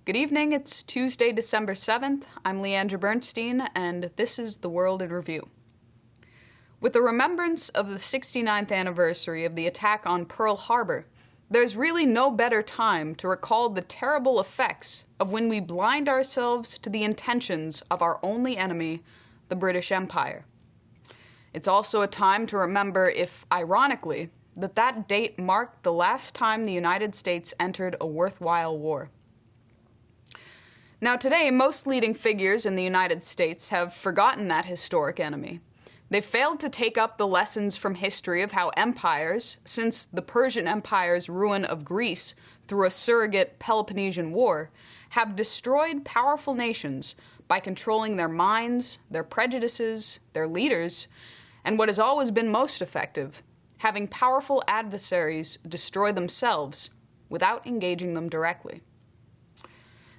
Good evening, it's Tuesday, December 7th. I'm Leandra Bernstein, and this is The World in Review. With the remembrance of the 69th anniversary of the attack on Pearl Harbor, there's really no better time to recall the terrible effects of when we blind ourselves to the intentions of our only enemy, the British Empire. It's also a time to remember, if ironically, that date marked the last time the United States entered a worthwhile war. Now today, most leading figures in the United States have forgotten that historic enemy. They failed to take up the lessons from history of how empires, since the Persian Empire's ruin of Greece through a surrogate Peloponnesian War, have destroyed powerful nations by controlling their minds, their prejudices, their leaders, and what has always been most effective, having powerful adversaries destroy themselves without engaging them directly.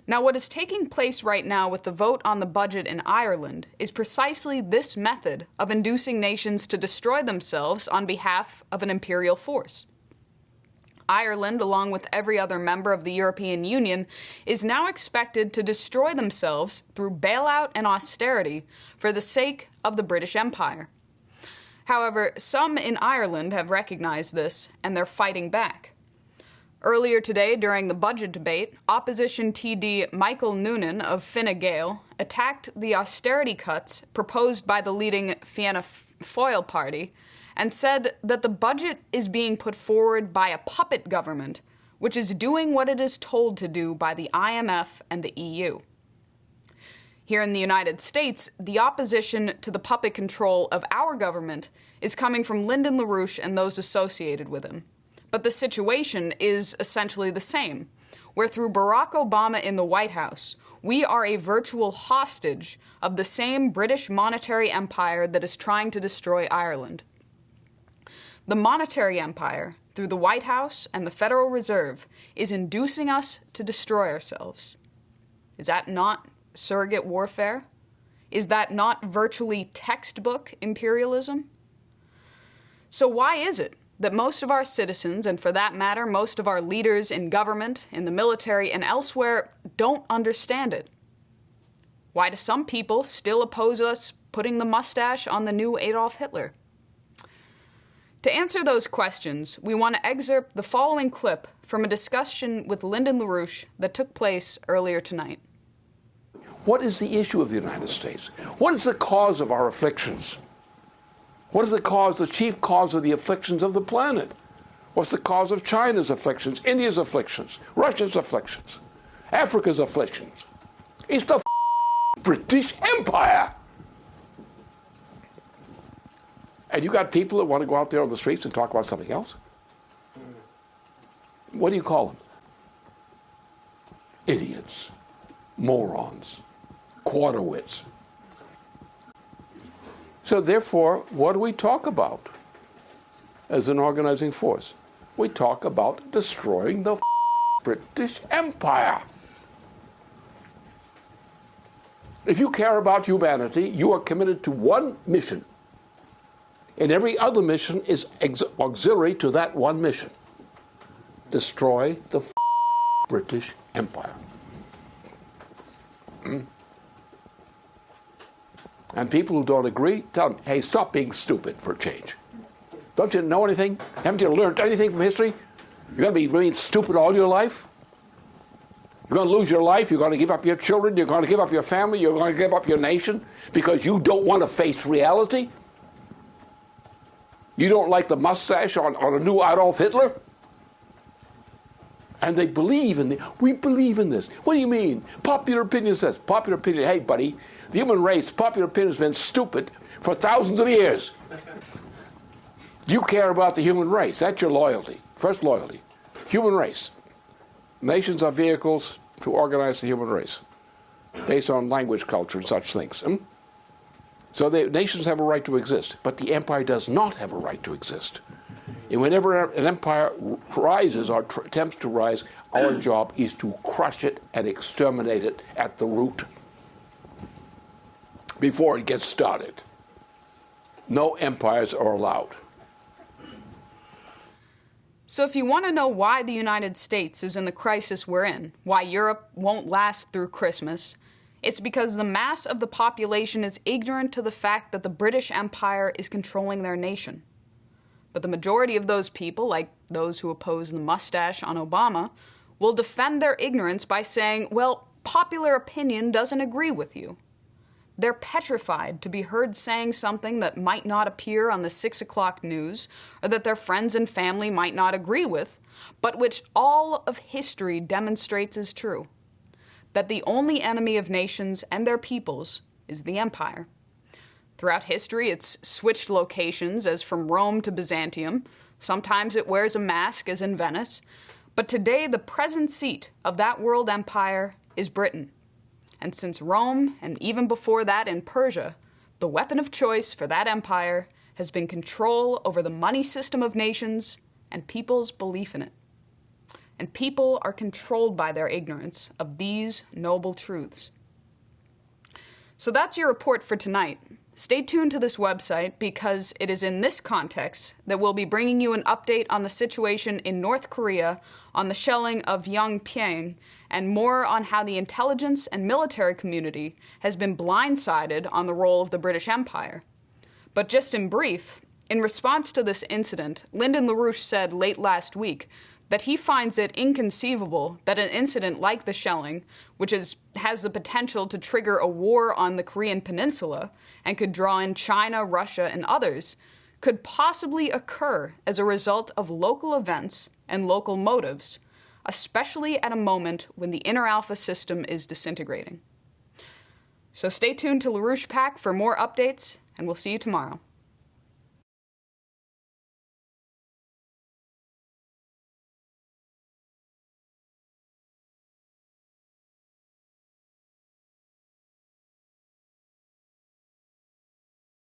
Now, what is taking place right now with the vote on the budget in Ireland is precisely this method of inducing nations to destroy themselves on behalf of an imperial force. Ireland, along with every other member of the European Union, is now expected to destroy themselves through bailout and austerity for the sake of the British Empire. However, some in Ireland have recognized this, and they're fighting back. Earlier today, during the budget debate, opposition TD Michael Noonan of Fine Gael attacked the austerity cuts proposed by the leading Fianna Fáil party and said that the budget is being put forward by a puppet government, which is doing what it is told to do by the IMF and the EU. Here in the United States, the opposition to the puppet control of our government is coming from Lyndon LaRouche and those associated with him. But the situation is essentially the same, where through Barack Obama in the White House, we are a virtual hostage of the same British monetary empire that is trying to destroy Ireland. The monetary empire, through the White House and the Federal Reserve, is inducing us to destroy ourselves. Is that not surrogate warfare? Is that not virtually textbook imperialism? So why is it that most of our citizens, and for that matter, most of our leaders in government, in the military, and elsewhere, don't understand it? Why do some people still oppose us putting the mustache on the new Adolf Hitler? To answer those questions, we want to excerpt the following clip from a discussion with Lyndon LaRouche that took place earlier tonight. What is the issue of the United States? What is the cause of our afflictions? What is the chief cause of the afflictions of the planet? What's the cause of China's afflictions, India's afflictions, Russia's afflictions, Africa's afflictions? It's the British Empire. And you got people that want to go out there on the streets and talk about something else? What do you call them? Idiots, morons, quarter-wits. So therefore, what do we talk about as an organizing force? We talk about destroying the British Empire. If you care about humanity, you are committed to one mission. And every other mission is auxiliary to that one mission. Destroy the British Empire. And people who don't agree, tell them, hey, stop being stupid for a change. Don't you know anything? Haven't you learned anything from history? You're going to be really stupid all your life? You're going to lose your life? You're going to give up your children? You're going to give up your family? You're going to give up your nation because you don't want to face reality? You don't like the mustache on a new Adolf Hitler? And they believe in we believe in this. What do you mean? Popular opinion says. Popular opinion, hey buddy, the human race, popular opinion has been stupid for thousands of years. You care about the human race. That's your loyalty. First loyalty. Human race. Nations are vehicles to organize the human race based on language, culture, and such things. So nations have a right to exist, but the empire does not have a right to exist. And whenever an empire rises or attempts to rise, our job is to crush it and exterminate it at the root before it gets started. No empires are allowed. So if you want to know why the United States is in the crisis we're in, why Europe won't last through Christmas, it's because the mass of the population is ignorant to the fact that the British Empire is controlling their nation. But the majority of those people, like those who oppose the mustache on Obama, will defend their ignorance by saying, well, popular opinion doesn't agree with you. They're petrified to be heard saying something that might not appear on the 6 o'clock news, or that their friends and family might not agree with, but which all of history demonstrates is true. That the only enemy of nations and their peoples is the empire. Throughout history, it's switched locations, as from Rome to Byzantium. Sometimes it wears a mask, as in Venice. But today, the present seat of that world empire is Britain. And since Rome, and even before that in Persia, the weapon of choice for that empire has been control over the money system of nations and people's belief in it. And people are controlled by their ignorance of these noble truths. So that's your report for tonight. Stay tuned to this website because it is in this context that we'll be bringing you an update on the situation in North Korea, on the shelling of Yongpyong, and more on how the intelligence and military community has been blindsided on the role of the British Empire. But just in brief, in response to this incident, Lyndon LaRouche said late last week that he finds it inconceivable that an incident like the shelling, which has the potential to trigger a war on the Korean peninsula and could draw in China, Russia, and others, could possibly occur as a result of local events and local motives, especially at a moment when the inner alpha system is disintegrating. So stay tuned to LaRouche Pack for more updates, and we'll see you tomorrow.